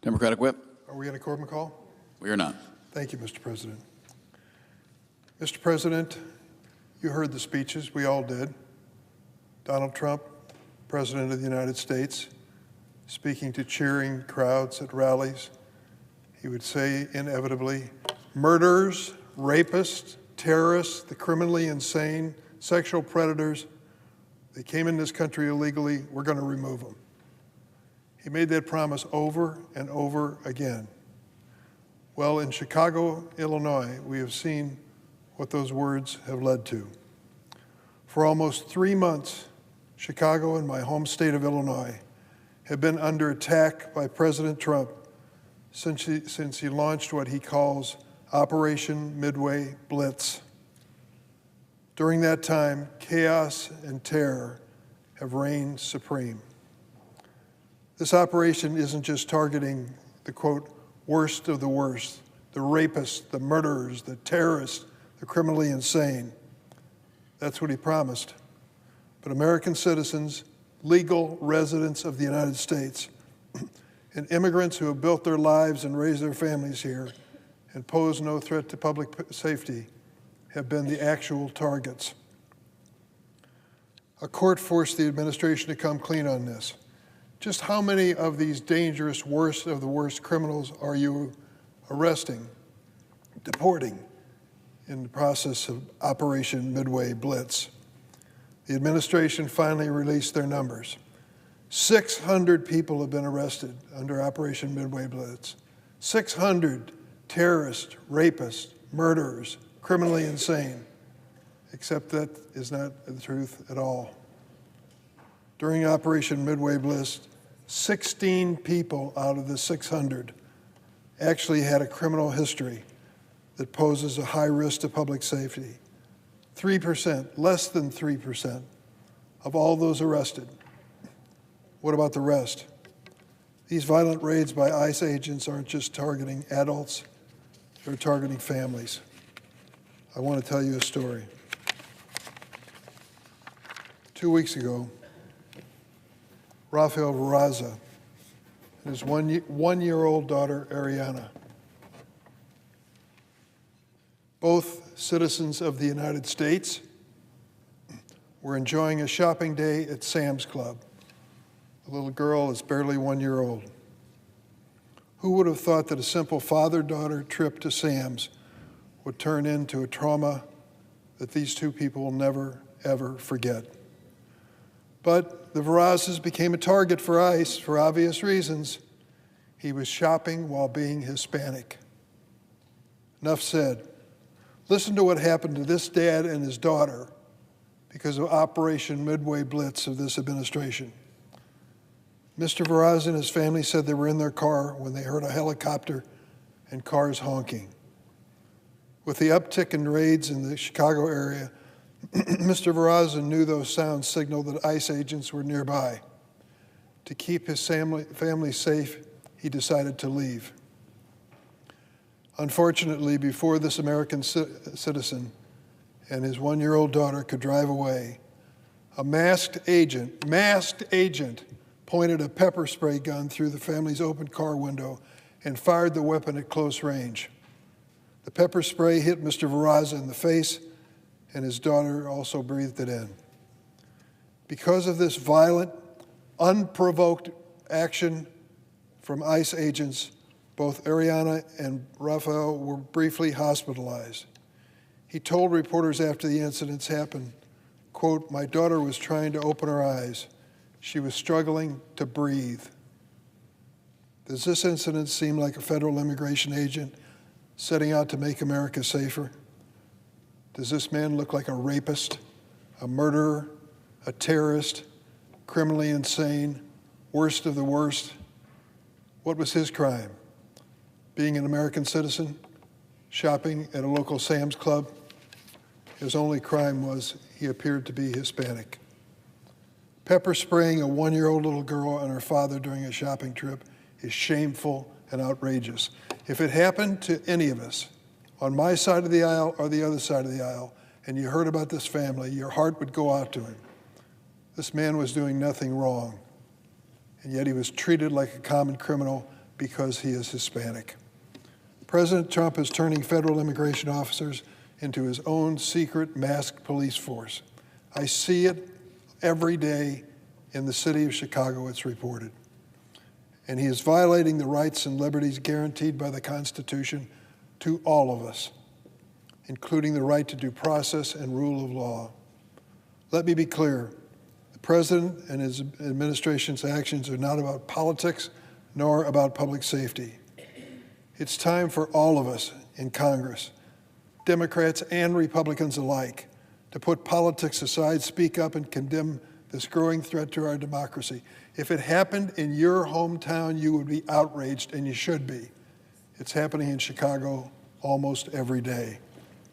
Democratic Whip. Are we in a quorum call? We are not. Thank you, Mr. President. Mr. President, you heard the speeches. We all did. Donald Trump, President of the United States, speaking to cheering crowds at rallies. He would say inevitably, murderers, rapists, terrorists, the criminally insane, sexual predators, they came in this country illegally, we're going to remove them. He made that promise over and over again. Well, in Chicago, Illinois, we have seen what those words have led to. For almost 3 months, Chicago and my home state of Illinois have been under attack by President Trump since he launched what he calls Operation Midway Blitz. During that time, chaos and terror have reigned supreme. This operation isn't just targeting the, quote, worst of the worst, the rapists, the murderers, the terrorists, the criminally insane. That's what he promised. But American citizens, legal residents of the United States, and immigrants who have built their lives and raised their families here and pose no threat to public safety have been the actual targets. A court forced the administration to come clean on this. Just how many of these dangerous, worst of the worst criminals are you arresting, deporting in the process of Operation Midway Blitz? The administration finally released their numbers. 600 people have been arrested under Operation Midway Blitz. 600 terrorists, rapists, murderers, criminally insane, except that is not the truth at all. During Operation Midway Blitz, 16 people out of the 600 actually had a criminal history that poses a high risk to public safety. 3%, less than 3% of all those arrested. What about the rest? These violent raids by ICE agents aren't just targeting adults, they're targeting families. I want to tell you a story. 2 weeks ago, Rafael Barraza and his one-year-old daughter, Ariana, both citizens of the United States, were enjoying a shopping day at Sam's Club. The little girl is barely 1 year old. Who would have thought that a simple father-daughter trip to Sam's would turn into a trauma that these two people will never, ever forget? But the Barrazas became a target for ICE for obvious reasons. He was shopping while being Hispanic. Enough said. Listen to what happened to this dad and his daughter because of Operation Midway Blitz of this administration. Mr. Barraza and his family said they were in their car when they heard a helicopter and cars honking. With the uptick in raids in the Chicago area, Mr. Barraza knew those sounds signaled that ICE agents were nearby. To keep his family safe, he decided to leave. Unfortunately, before this American citizen and his one-year-old daughter could drive away, a masked agent pointed a pepper spray gun through the family's open car window and fired the weapon at close range. The pepper spray hit Mr. Barraza in the face, and his daughter also breathed it in. Because of this violent, unprovoked action from ICE agents, both Ariana and Rafael were briefly hospitalized. He told reporters after the incidents happened, quote, "My daughter was trying to open her eyes. She was struggling to breathe." Does this incident seem like a federal immigration agent setting out to make America safer? Does this man look like a rapist, a murderer, a terrorist, criminally insane, worst of the worst? What was his crime? Being an American citizen, shopping at a local Sam's Club? His only crime was he appeared to be Hispanic. Pepper spraying a one-year-old little girl and her father during a shopping trip is shameful and outrageous. If it happened to any of us, on my side of the aisle or the other side of the aisle, and you heard about this family, your heart would go out to him. This man was doing nothing wrong, and yet he was treated like a common criminal because he is Hispanic. President Trump is turning federal immigration officers into his own secret masked police force. I see it every day in the city of Chicago, it's reported. And he is violating the rights and liberties guaranteed by the Constitution to all of us, including the right to due process and rule of law. Let me be clear. The President and his administration's actions are not about politics nor about public safety. It's time for all of us in Congress, Democrats and Republicans alike, to put politics aside, speak up, and condemn this growing threat to our democracy. If it happened in your hometown, you would be outraged, and you should be. It's happening in Chicago almost every day.